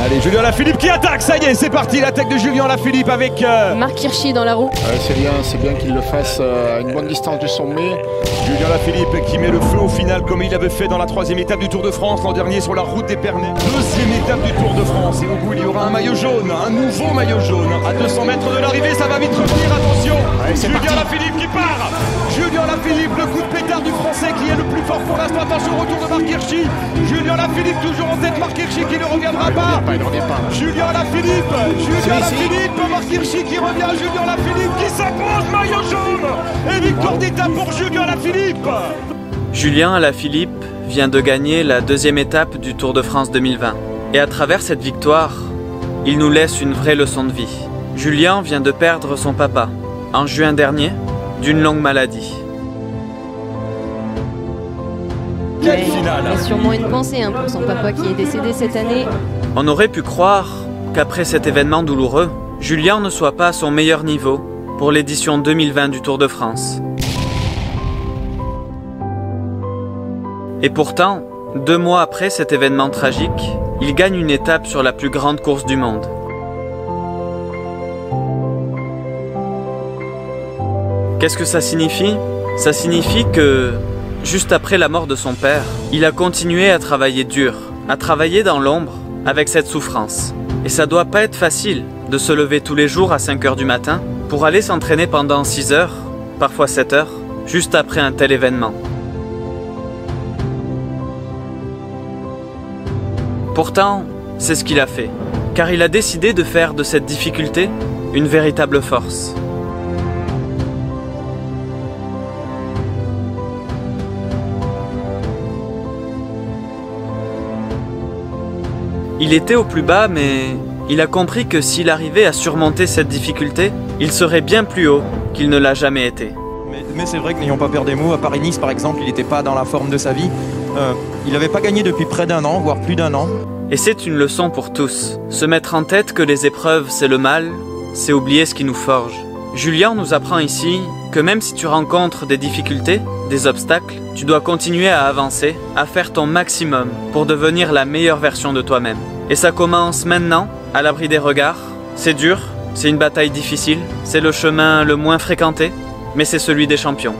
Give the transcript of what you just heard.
Allez, Julien Alaphilippe qui attaque, ça y est, c'est parti, l'attaque de Julien Alaphilippe avec... Marc Hirschi dans la roue. C'est bien qu'il le fasse à une bonne distance du sommet. Julien Alaphilippe qui met le feu au final comme il avait fait dans la 3e étape du Tour de France l'an dernier sur la route d'Épernay. 2e étape du Tour de France et au bout il y aura un maillot jaune, un nouveau maillot jaune. À 200 mètres de l'arrivée, ça va vite revenir, attention. Allez, Julien Alaphilippe qui part. Julien Alaphilippe, le coup de pétard du français qui est le plus fort pour l'instant. Attention, retour de Marc Hirschi. Julien Alaphilippe toujours en tête, Marc Hirschi qui ne reviendra pas. Il ne revient pas. Julien Alaphilippe, Marc Hirschi qui revient, Julien Alaphilippe qui s'impose, maillot jaune. Et victoire d'étape pour Julien Alaphilippe. Julien Alaphilippe vient de gagner la 2e étape du Tour de France 2020. Et à travers cette victoire, il nous laisse une vraie leçon de vie. Julien vient de perdre son papa, en juin dernier, d'une longue maladie. Quelle finale! Il y a sûrement une pensée pour son papa qui est décédé cette année. On aurait pu croire qu'après cet événement douloureux, Julien ne soit pas à son meilleur niveau pour l'édition 2020 du Tour de France. Et pourtant, 2 mois après cet événement tragique, il gagne une étape sur la plus grande course du monde. Qu'est-ce que ça signifie? Ça signifie que, juste après la mort de son père, il a continué à travailler dur, à travailler dans l'ombre avec cette souffrance. Et ça doit pas être facile de se lever tous les jours à 5 h du matin pour aller s'entraîner pendant 6 heures, parfois 7 heures, juste après un tel événement. Pourtant, c'est ce qu'il a fait, car il a décidé de faire de cette difficulté une véritable force. Il était au plus bas, mais il a compris que s'il arrivait à surmonter cette difficulté, il serait bien plus haut qu'il ne l'a jamais été. Mais c'est vrai que n'ayons pas peur des mots, à Paris-Nice par exemple, il n'était pas dans la forme de sa vie. Il n'avait pas gagné depuis près d'1 an, voire plus d'1 an. Et c'est une leçon pour tous. Se mettre en tête que les épreuves, c'est le mal, c'est oublier ce qui nous forge. Julien nous apprend ici que même si tu rencontres des difficultés, des obstacles, tu dois continuer à avancer, à faire ton maximum pour devenir la meilleure version de toi-même. Et ça commence maintenant, à l'abri des regards. C'est dur, c'est une bataille difficile, c'est le chemin le moins fréquenté, mais c'est celui des champions.